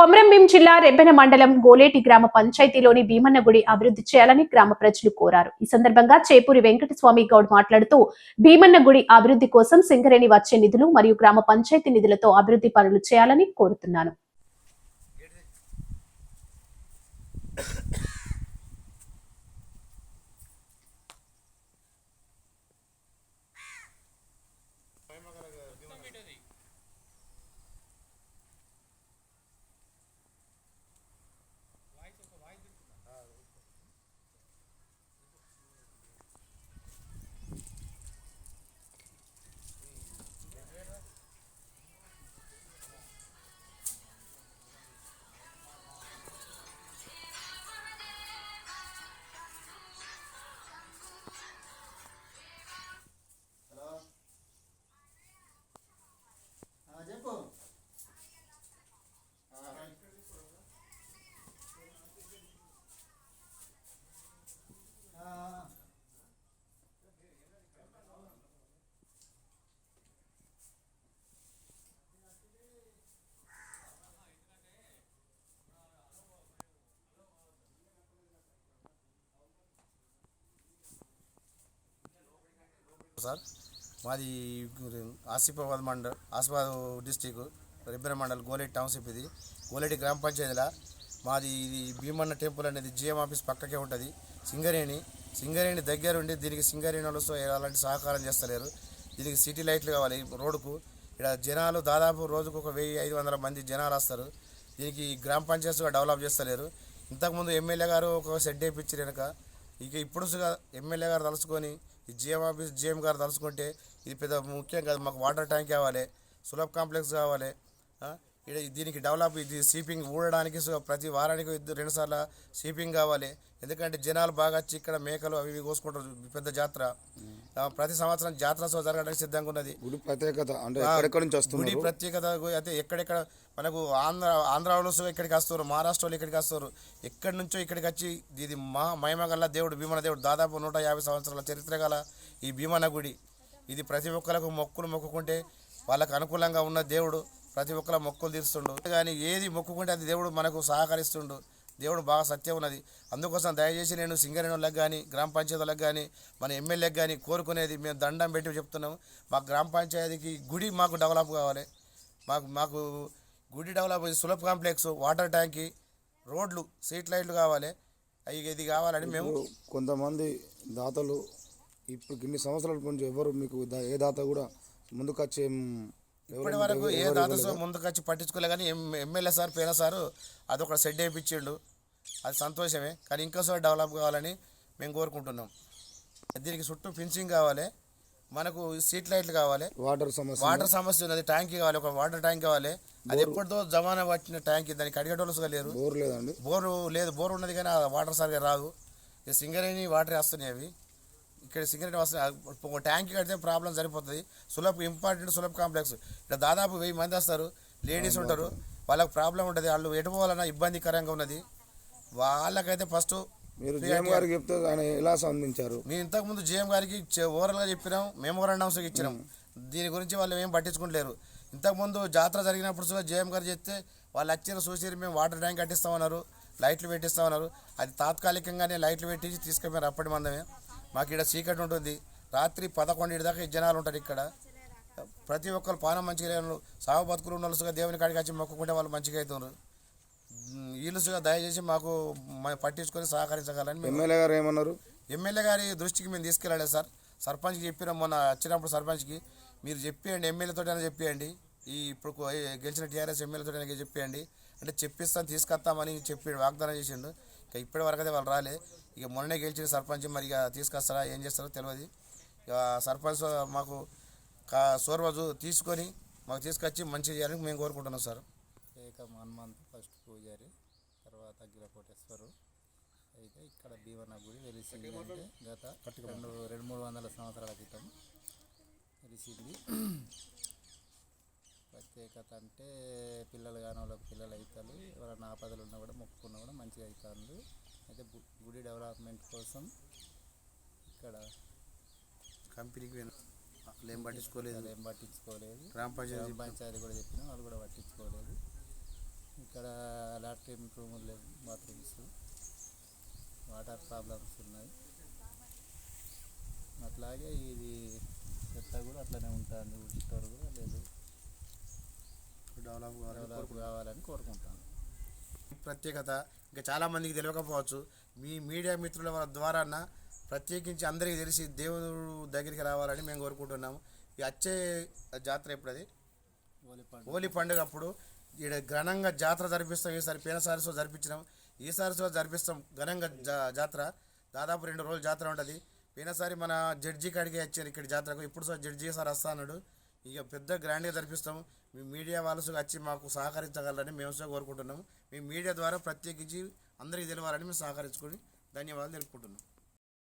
కొమరంభీం జిల్లా రెబ్బెన మండలం గోలేటి గ్రామ పంచాయతీలోని భీమన్న గుడి అభివృద్ధి చేయాలని గ్రామ ప్రజలు కోరారు. ఈ సందర్భంగా చేపూరి వెంకటస్వామి గౌడ్ మాట్లాడుతూ భీమన్న గుడి అభివృద్ధి కోసం సింగరేణి వచ్చే నిధులు మరియు గ్రామ పంచాయతీ నిధులతో అభివృద్ధి పనులు చేయాలని కోరుతున్నాను. సార్ మాది ఆసిఫాబాద్ డిస్టిక్ రెబ్బెన మండల్ గోలేటి టౌన్షిప్. ఇది గోలేటి గ్రామ పంచాయతీలో మాది ఇది భీమన్న టెంపుల్ అనేది జిఎం ఆఫీస్ పక్కకే ఉంటుంది. సింగరేణి దగ్గర ఉండి దీనికి సింగరేణి వాళ్ళు అలాంటి సహకారం చేస్తలేరు. దీనికి సిటీ లైట్లు కావాలి రోడ్డుకు. ఇక్కడ జనాలు దాదాపు రోజుకు ఒక 1500 మంది జనాలు వస్తారు. దీనికి గ్రామ పంచాయతీగా డెవలప్ చేస్తలేరు. ఇంతకుముందు ఎమ్మెల్యే గారు ఒక షెడ్ వేయించారు వెనక. ఇప్పుడు ఎమ్మెల్యే గారు తలుచుకొని ఈ జిఎం గారు తలుచుకుంటే ఇది పెద్ద ముఖ్యం కాదు. మాకు వాటర్ ట్యాంక్ కావాలి, సులభ్ కాంప్లెక్స్ కావాలి. దీనికి డెవలప్ ఇది సీపింగ్ ఊడడానికి ప్రతి వారానికి 2 సార్లు సీపింగ్ కావాలి. ఎందుకంటే జనాలు బాగా వచ్చి ఇక్కడ మేకలు అవి కోసుకుంటారు. పెద్ద జాతర ప్రతి సంవత్సరం జాతర జరగడానికి సిద్ధంగా ఉన్నది. గుడి ప్రత్యేకత గుడి ప్రత్యేకత అయితే ఎక్కడెక్కడ మనకు ఆంధ్రాలో ఇక్కడికి వస్తారు, మహారాష్ట్రలో ఇక్కడికి వస్తారు, ఎక్కడి నుంచో ఇక్కడికి వచ్చి ఇది మహిమగల దేవుడు భీమన్న దేవుడు. దాదాపు 150 సంవత్సరాల చరిత్ర గల ఈ భీమన్న గుడి ఇది ప్రతి ఒక్కరికి మొక్కుకుంటే వాళ్ళకు అనుకూలంగా ఉన్న దేవుడు. ప్రతి ఒక్కరు మొక్కులు తీరుస్తుండు. కానీ ఏది మొక్కుకుంటే అది దేవుడు మనకు సహకరిస్తుండు. దేవుడు బాగా సత్యం ఉన్నది. అందుకోసం దయచేసి నేను సింగరేణి వాళ్ళకి కానీ గ్రామ పంచాయతీలకు కానీ మన ఎమ్మెల్యేకి కానీ కోరుకునేది మేము దండం పెట్టి చెప్తున్నాము. మా గ్రామ పంచాయతీకి గుడి మాకు డెవలప్ కావాలి. మాకు గుడి డెవలప్, సులభ్ కాంప్లెక్స్, వాటర్ ట్యాంకి, రోడ్లు, స్ట్రీట్ లైట్లు కావాలి. ఇది కావాలని మేము కొంతమంది దాతలు ఇప్పుడు ఇన్ని సంవత్సరాల నుంచి ఎవరు మీకు ఏ దాత కూడా ముందుకు వచ్చి ఇప్పటి వరకు ఏ దాత ముందుకు వచ్చి పట్టించుకోలే. కానీ ఎమ్మెల్యే సార్ పోయిన సారు అదొక షెడ్ వేయించిండు, అది సంతోషమే. కానీ ఇంకోసారి డెవలప్ కావాలని మేము కోరుకుంటున్నాం. దీనికి చుట్టూ ఫెన్సింగ్ కావాలి, మనకు స్ట్రీట్ లైట్లు కావాలి, వాటర్ సమస్య ఉన్నది, ట్యాంక్ కావాలి, ఒక వాటర్ ట్యాంక్ కావాలి. అది ఎప్పటితో జమానా పట్టిన ట్యాంక్, దానికి అడిగేటోళ్ళుగా లేరు. బోరు లేదు, బోర్ ఉన్నది కానీ ఆ వాటర్ సరిగా రాదు. సింగరేణి వాటర్ వస్తున్నాయి అవి. ఇక్కడ సింగరేణి వస్తున్నాయి. ఒక ట్యాంక్ కడితే ప్రాబ్లం సరిపోతుంది. సులభ్ కాంప్లెక్స్ ఇక్కడ దాదాపు 1000 మంది వస్తారు, లేడీస్ ఉంటారు, వాళ్ళకి ప్రాబ్లం ఉంటుంది. వాళ్ళు ఎటు పోవాలన్నా ఇబ్బందికరంగా ఉన్నది. వాళ్ళకైతే ఫస్ట్ మీరు జిఎం గారికి చెప్తే ఆయన ఎలా స్పందించారు? మేము ఇంతకుముందు జిఎం గారికి ఓవరాల్గా చెప్పినాం, మెమోరాండమ్స్ ఇచ్చినాం. దీని గురించి వాళ్ళు ఏం పట్టించుకుంటలేరు. ఇంతకుముందు జాతర జరిగినప్పుడు జిఎం గారు చెప్తే వాళ్ళు వచ్చిన చూసి మేము వాటర్ ట్యాంక్ కట్టిస్తామన్నారు, లైట్లు పెట్టిస్తామన్నారు. అది తాత్కాలికంగానే లైట్లు పెట్టించి తీసుకెళ్ళారు. అప్పటి మందమే మాకు ఇక్కడ చీకటి ఉంటుంది. రాత్రి 11 దాకా జనాలు ఉంటారు ఇక్కడ. ప్రతి ఒక్కరు పానం మంచిగా సాగు బతుకులు ఉన్నలుసుగా దేవుని కాడికి వచ్చి మొక్కుకుంటే వాళ్ళు మంచిగా అవుతున్నారు. వీళ్ళుగా దయచేసి మాకు పట్టించుకొని సహకరించగలని. ఎమ్మెల్యే గారు ఏమన్నారు? ఎమ్మెల్యే గారి దృష్టికి మేము తీసుకెళ్ళాలి సార్. సర్పంచ్కి చెప్పినాం, మొన్న వచ్చినప్పుడు సర్పంచ్కి మీరు చెప్పేయండి, ఎమ్మెల్యేతో చెప్పేయండి, ఇప్పుడు గెలిచిన టీఆర్ఎస్ ఎమ్మెల్యేతో చెప్పేయండి అంటే చెప్పిస్తాను తీసుకొస్తామని చెప్పి వాగ్దానం చేసిండు. ఇక ఇప్పటి వరకు అయితే వాళ్ళు రాలే. ఇక మొన్ననే గెలిచిన సర్పంచ్ మరి ఇక తీసుకొస్తారా ఏం చేస్తారో తెలియదు. ఇక సర్పంచ్ మాకు సోర్వజు తీసుకొని మాకు తీసుకొచ్చి మంచిగా చేయాలని మేము కోరుకుంటున్నాం సార్. హనుమంత్ ఫస్ట్ పూజారి, తర్వాత అగ్గిలకోటేశ్వరు. అయితే ఇక్కడ భీమన్న గుడి వెలిసింది అంటే గత 200-300 సంవత్సరాల క్రితం వెలిసింది. ప్రత్యేకత అంటే పిల్లలు కాని వాళ్ళకి పిల్లలు అవుతారు, ఎవరైనా ఆపదలు ఉన్నా కూడా మొక్కుకున్నా కూడా మంచిగా అవుతారు. అయితే గుడి డెవలప్మెంట్ కోసం ఇక్కడ కంపెనీకి ఏం పట్టించుకోలేదు. గ్రామ పంచాయతీ కూడా చెప్పినా వాళ్ళు కూడా పట్టించుకోలేదు. ఇక్కడ లాట్రిన్ రూములు లేవు, బాత్రూమ్స్, వాటర్ ప్రాబ్లమ్స్ ఉన్నాయి. అట్లాగే ఇది చెత్త కూడా అట్లనే ఉంటుంది, స్టోర్ కూడా లేదు. డెవలప్ కావాలని కోరుకుంటాను. ప్రత్యేకత ఇంకా చాలామందికి తెలియకపోవచ్చు. మీ మీడియా మిత్రుల ద్వారా ప్రత్యేకించి అందరికీ తెలిసి దేవుడు దగ్గరికి రావాలని మేము కోరుకుంటున్నాము. ఈ వచ్చే జాతర ఎప్పుడు అది హోలీ పండుగ అప్పుడు ఈడ ఘనంగా జాతర జరిపిస్తాం. ఈసారి పోయినసారితో జరిపించినాం, ఈసారితో జరిపిస్తాం ఘనంగా జాతర. దాదాపు 2 రోజులు జాతర ఉంటుంది. పోయినసారి మన జడ్జి కాడికి వచ్చారు ఇక్కడ జాతరకు, ఇప్పుడు జడ్జి సార్ వస్తా అన్నాడు. ఇక పెద్ద గ్రాండ్గా జరిపిస్తాము. మీ మీడియా వాళ్ళు వచ్చి మాకు సహకరించగలరని మేము కోరుకుంటున్నాము. మీ మీడియా ద్వారా ప్రత్యేకించి అందరికీ తెలవాలని మేము సహకరించుకొని ధన్యవాదాలు తెలుపుకుంటున్నాం.